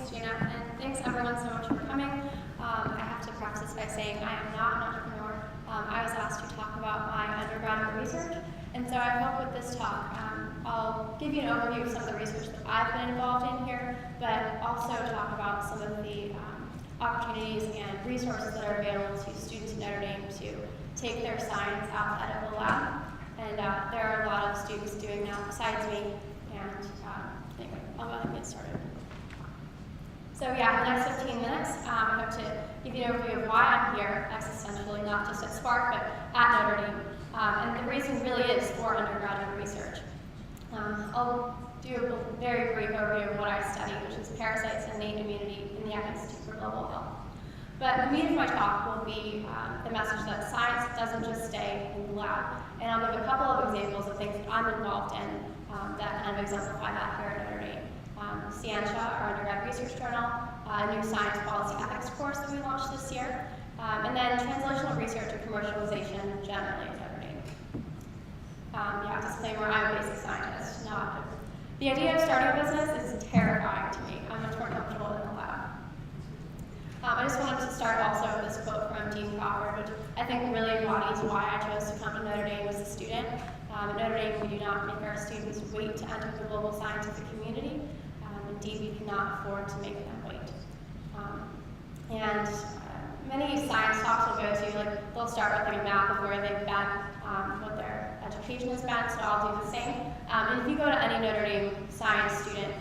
Thanks, Gina, and thanks everyone so much for coming. I have to preface this by saying I am not an entrepreneur. I was asked to talk about my undergraduate research, and so I hope with this talk I'll give you an overview of some of the research that I've been involved in here, but also talk about some of the opportunities and resources that are available to students at Notre Dame to take their science outside of the lab. And there are a lot of students doing that besides me, and anyway, I'll go ahead and get started. So yeah, in the next 15 minutes, I hope to give you an overview of why I'm here, existentially, not just at Spark, but at Notre Dame. And the reason really is for undergraduate research. I'll do a very brief overview of what I study, which is parasites and innate immunity in the Eck Institute for Global Health. But the meat of my talk will be the message that science doesn't just stay in the lab. And I'll give a couple of examples of things that I'm involved in that kind of exemplify that here at Notre Dame. Scientia, our undergrad research journal, a new science policy ethics course that we launched this year, and then translational research and commercialization generally at Notre Dame. Disclaimer, I'm a basic scientist, not. The idea of starting a business is terrifying to me. I'm much more comfortable in the lab. I just wanted to start also with this quote from Dean Crawford, which I think really embodies why I chose to come to Notre Dame as a student. At Notre Dame, we do not make our students wait to enter the global scientific community. Indeed, we cannot afford to make them wait. Many science talks will go to, like, they'll start with like a map of where they've been, what their education has been, so I'll do the same. And if you go to any Notre Dame science student,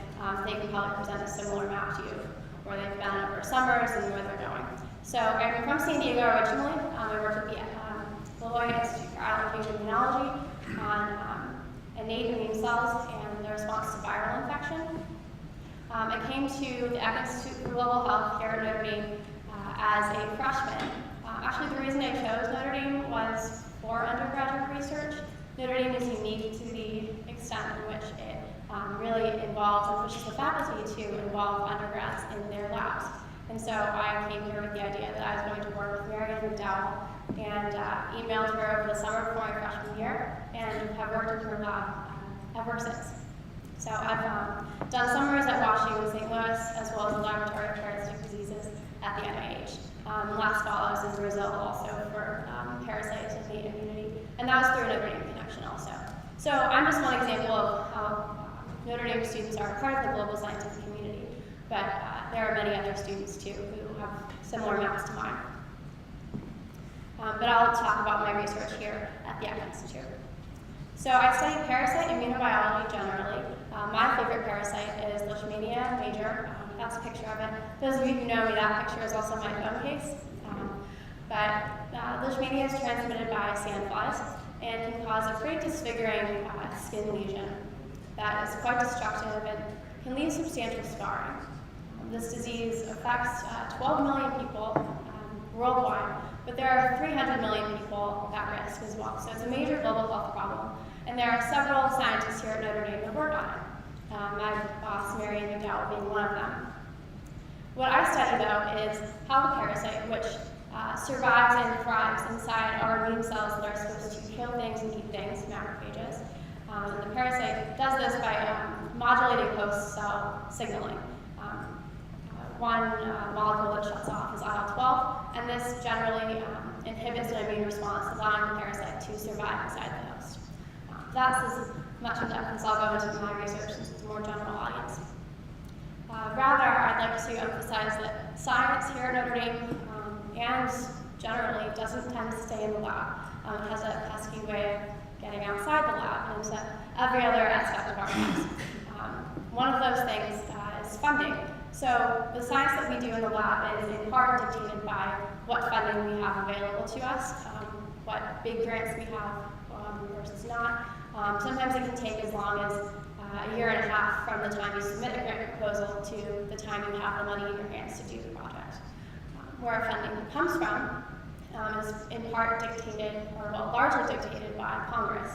they can probably present a similar map to you, where they've been over summers and where they're going. So I'm from San Diego originally. I worked at the Lloyd Institute for Allocation Immunology on innate immune cells and their response to viral infection. I came to the Eck Institute for Global Health here at Notre Dame as a freshman. Actually, the reason I chose Notre Dame was for undergraduate research. Notre Dame is unique to the extent in which it really involves and pushes the faculty to involve undergrads in their labs. And so I came here with the idea that I was going to work with Marianne McDowell and emailed her over the summer before my freshman year and have worked in her lab ever since. So I've done summers at WashU in St. Louis, as well as the Laboratory of Parasitic Diseases at the NIH. Last fall I was in Brazil also for parasites and innate immunity, and that was through a Notre Dame connection also. So I'm just one example of how Notre Dame students are part of the global scientific community, but there are many other students too who have similar maps to mine. But I'll talk about my research here at the Eck Institute. So I study parasite immunobiology generally. My favorite parasite is Leishmania major. That's a picture of it. Those of you who know me, that picture is also my phone case. Leishmania is transmitted by sandflies and can cause a pretty disfiguring skin lesion that is quite destructive and can leave substantial scarring. This disease affects 12 million people worldwide, but there are 300 million people at risk as well. So it's a major global health problem. And there are several scientists here at Notre Dame that work on it. My boss, Marianne McDowell, being one of them. What I study, though, is how the parasite, which survives and thrives inside our immune cells that are supposed to kill things and eat things, macrophages. The parasite does this by modulating host cell signaling. One molecule that shuts off is IL-12, and this generally inhibits an immune response, allowing the parasite to survive inside the host. That's as much in depth as I'll go into my research since it's a more general audience. Rather, I'd like to emphasize that science here at Notre Dame and generally doesn't tend to stay in the lab. It has a pesky way of getting outside the lab and into every other aspect of our lives. One of those things is funding. So the science that we do in the lab is in part dictated by what funding we have available to us, what big grants we have versus not. Sometimes it can take as long as a year and a half from the time you submit a grant proposal to the time you have the money in your hands to do the project. Where our funding comes from is in part dictated, or well, largely dictated by Congress.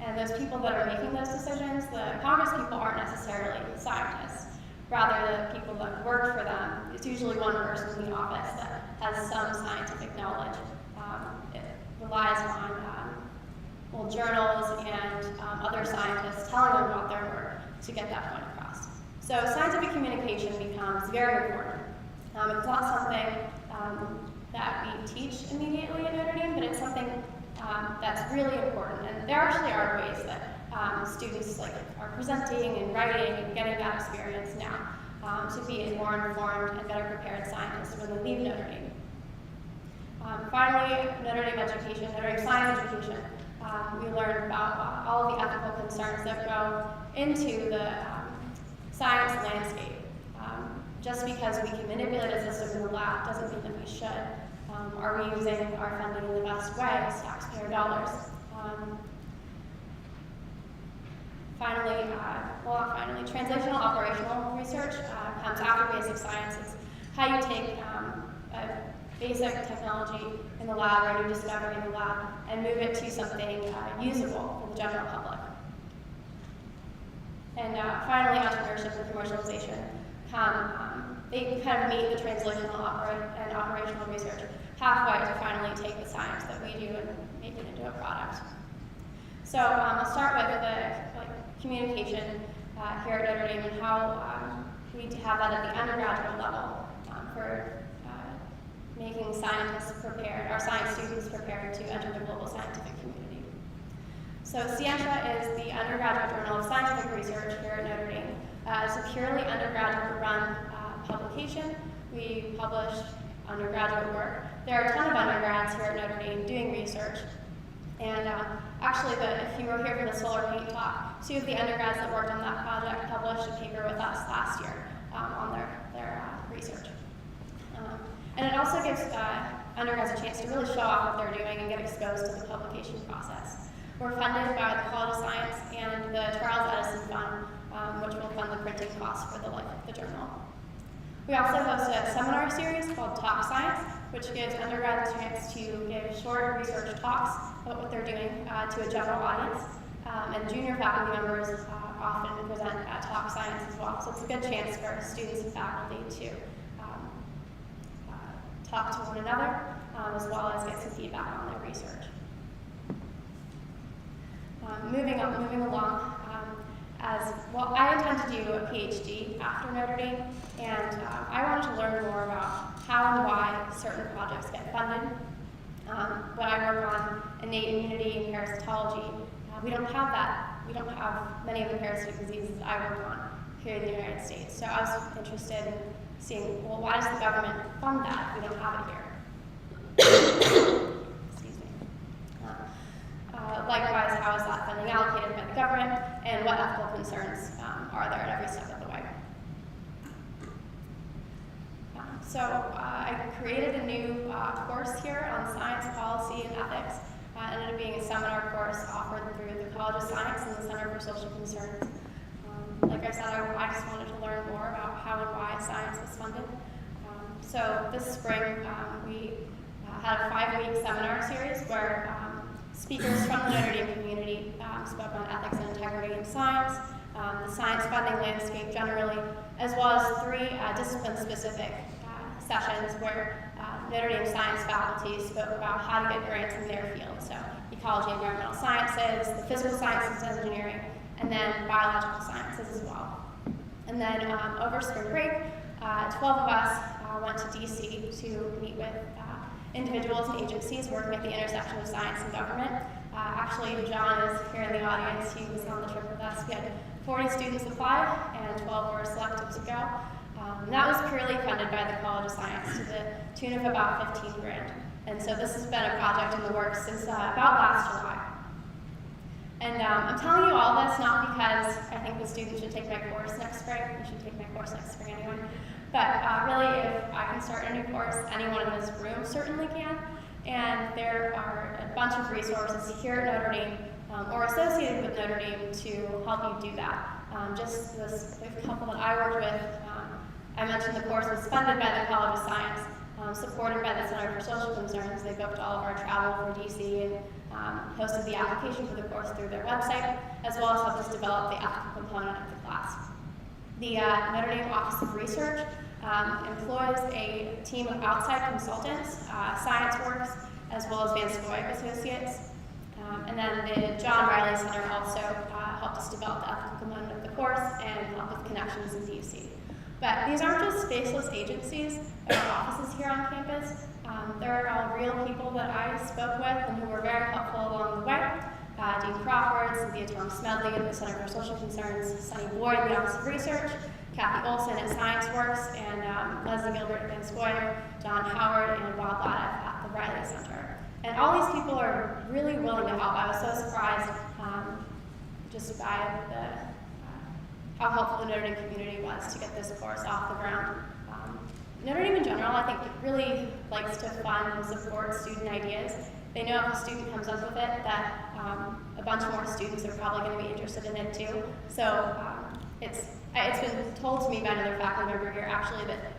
And those people that are making those decisions, the Congress people aren't necessarily scientists. Rather, the people that work for them, it's usually one person in the office that has some scientific knowledge. It relies on journals and other scientists telling them about their work to get that point across. So scientific communication becomes very important. It's not something that we teach immediately at Notre Dame, but it's something that's really important. And there actually are ways that students are presenting and writing and getting that experience now to be a more informed and better prepared scientist when they leave Notre Dame. Finally, Notre Dame education, Notre Dame science education. We learn about all of the ethical concerns that go into the science landscape. Just because we can manipulate a system in the lab doesn't mean that we should. Are we using our funding in the best way as taxpayer dollars? Finally, translational operational research comes after basic science. It's how you take a basic technology in the lab or new discovery in the lab and move it to something usable for the general public. And finally, entrepreneurship and commercialization they kind of meet the translational and operational research halfway to finally take the science that we do and make it into a product. So I'll start with the communication here at Notre Dame and how we have that at the undergraduate level for making scientists prepared, our science students prepared to enter the global scientific community. So Scientia is the undergraduate journal of scientific research here at Notre Dame. It's a purely undergraduate-run publication. We publish undergraduate work. There are a ton of undergrads here at Notre Dame doing research. And actually, if you were here for the solar paint talk, 2 of the undergrads that worked on that project published a paper with us last year on their research. And it also gives undergrads a chance to really show off what they're doing and get exposed to the publication process. We're funded by the College of Science and the Charles Edison Fund, which will fund the printing costs for the life of the journal. We also host a seminar series called Talk Science, which gives undergrads a chance to give short research talks about what they're doing to a general audience. And junior faculty members often present at Talk Science as well. So it's a good chance for students and faculty to talk to one another, as well as get some feedback on their research. Moving along, I intend to do a PhD after Notre Dame, and I wanted to learn more about how and why certain projects get funded. When I work on innate immunity and parasitology, we don't have that. We don't have many of the parasitic diseases I work on here in the United States. So I was interested in seeing, well, why does the government fund that? We don't have it here. Excuse me. Likewise, how is that funding allocated by the government, and what ethical concerns are there at every step of the way? So I created a new course here on science, policy, and ethics. It ended up being a seminar course offered through the College of Science and the Center for Social Concerns. Like I said, I just wanted to learn more about how and why science was funded. So this spring, we had a 5-week seminar series where speakers from the Notre Dame community spoke on ethics and integrity in science, the science funding landscape generally, as well as 3 discipline-specific sessions where Notre Dame science faculty spoke about how to get grants in their field. So ecology and environmental sciences, the physical sciences, engineering, and then biological sciences as well. And then over spring break, 12 of us went to DC to meet with individuals and agencies working at the intersection of science and government. Actually, John is here in the audience. He was on the trip with us. We had 40 students apply, and 12 were selected to go. And that was purely funded by the College of Science to the tune of about 15 grand. And so this has been a project in the works since about last July. And I'm telling you all this not because I think the students should take my course next spring. You should take my course next spring anyway. But really, if I can start a new course, anyone in this room certainly can. And there are a bunch of resources here at Notre Dame or associated with Notre Dame to help you do that. Just the couple that I worked with, I mentioned the course was funded by the College of Science, supported by the Center for Social Concerns. They booked all of our travel for DC and hosted the application for the course through their website, as well as helped us develop the ethical component of the class. The Notre Dame Office of Research employs a team of outside consultants, ScienceWorks, as well as Van Scoy Associates. And then the John Riley Center also helped us develop the ethical component of the course and help with connections in DC. But these aren't just faceless agencies or offices here on campus. There are all real people that I spoke with and who were very helpful along the way. Dean Crawford, Cynthia Thomas-Medley at the Center for Social Concerns, Sunny Boyd at the Office of Research, Kathy Olson at ScienceWorks, and Leslie Gilbert at Van Scoy, Don Howard, and Bob Laddiff at the Riley Center. And all these people are really willing to help. I was so surprised just by how helpful the Notre Dame community was to get this course off the ground. Notre Dame in general, I think, really likes to fund and support student ideas. They know if a student comes up with it that a bunch more students are probably going to be interested in it too. So it's been told to me by another faculty member here actually that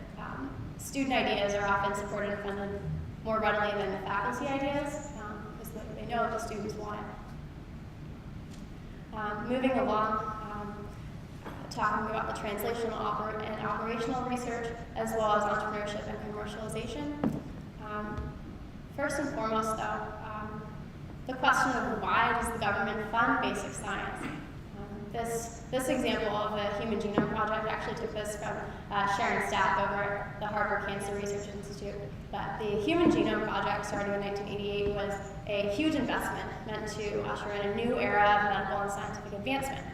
student ideas are often supported and funded more readily than the faculty ideas because they know the students want it. Moving along, talking about the translational and operational research, as well as entrepreneurship and commercialization. First and foremost, though, the question of why does the government fund basic science? This example of the Human Genome Project actually took this from Sharon Stack over at the Harvard Cancer Research Institute. But the Human Genome Project, starting in 1988, was a huge investment meant to usher in a new era of medical and scientific advancement.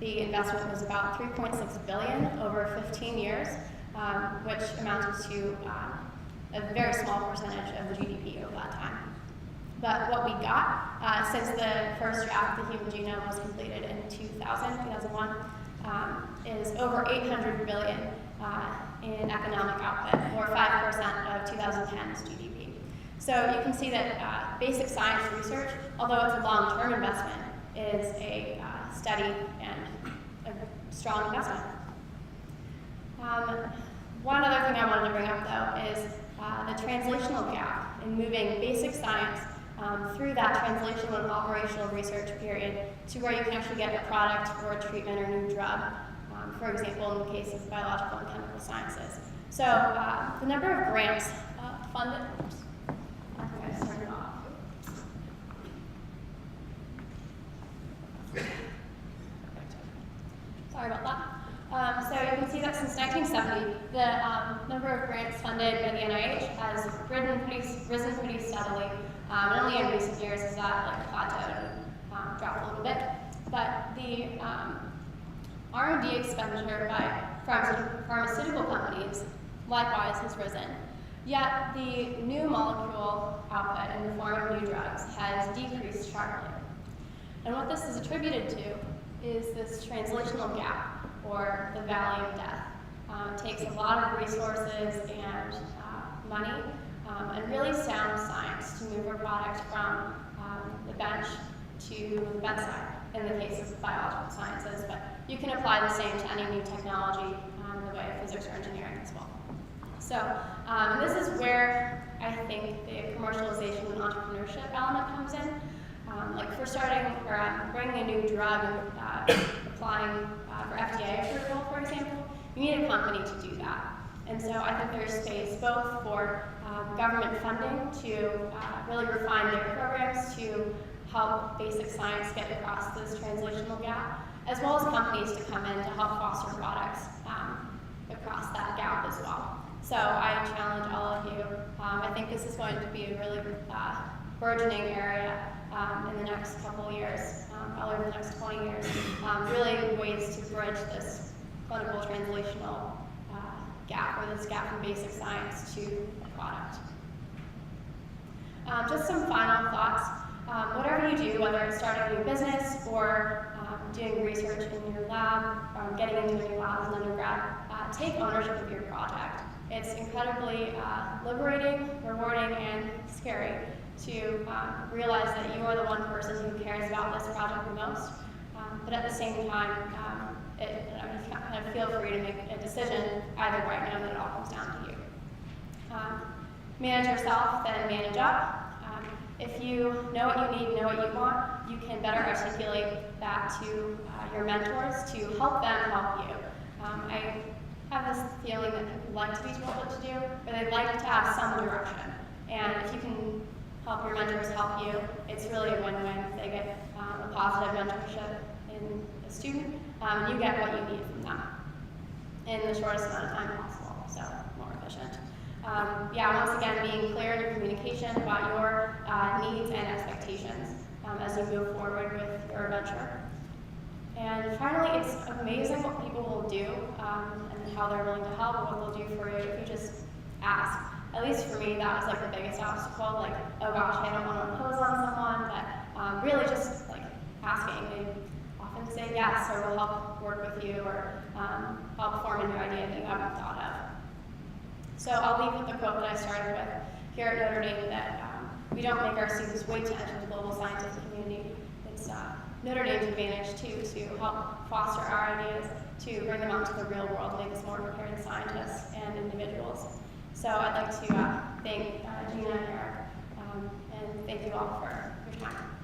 The investment was about $3.6 billion over 15 years, which amounted to a very small percentage of the GDP over that time. But what we got since the first draft of the human genome was completed in 2001, is over $800 billion in economic output, or 5% of 2010's GDP. So you can see that basic science research, although it's a long-term investment, is a steady and a strong investment. One other thing I wanted to bring up, though, is the translational gap in moving basic science through that translational and operational research period to where you can actually get a product or a treatment or new drug, for example, in the case of biological and chemical sciences. So the number of grants funded, oops, I think I just turned it off. Sorry about that. So you can see that since 1970, the number of grants funded by the NIH has risen pretty steadily. And only in recent years has that plateaued and dropped a little bit. But the R&D expenditure by pharmaceutical companies likewise has risen. Yet the new molecule output in the form of new drugs has decreased sharply. And what this is attributed to is this translational gap, or the valley of death. It takes a lot of resources and money and really sound science to move a product from the bench to the bedside in the case of biological sciences, but you can apply the same to any new technology in the way of physics or engineering as well. So this is where I think the commercialization and entrepreneurship element comes in. Like for starting, or bringing a new drug and applying for FDA approval, for example, you need a company to do that. And so I think there's space both for government funding to really refine their programs to help basic science get across this translational gap, as well as companies to come in to help foster products across that gap as well. So I challenge all of you. I think this is going to be a really burgeoning area in the next couple of years, probably the next 20 years, really ways to bridge this clinical translational gap, or this gap from basic science to a product. Just some final thoughts. Whatever you do, whether it's starting a new business or doing research in your lab, or getting into a new lab as an undergrad, take ownership of your project. It's incredibly liberating, rewarding, and scary to realize that you are the one person who cares about this project the most. But at the same time, you kind of feel free to make a decision either right now that it all comes down to you. Manage yourself, then manage up. If you know what you need, know what you want, you can better articulate that to your mentors to help them help you. I have this feeling that people like to be told what to do, but they'd like to have some direction. And if you can help your mentors help you, it's really a win-win. If they get a positive mentorship in a student, you get what you need from them. in the shortest amount of time possible, so more efficient. Yeah, once again, being clear in your communication about your needs and expectations as you move forward with your adventure. And finally, it's amazing what people will do and how they're willing to help and what they'll do for you if you just ask. At least for me, that was like the biggest obstacle. Like, oh gosh, I don't want to impose on someone, but really just like asking. They often say yes, or will help work with you, or help form a new idea that you haven't thought of. So I'll leave with the quote that I started with here at Notre Dame, that we don't make our students wait to enter the global scientific community. It's Notre Dame's advantage too, to help foster our ideas, to bring them out to the real world, make us more prepared scientists and individuals. So I'd like to thank Gina and Eric, and thank you all for your time.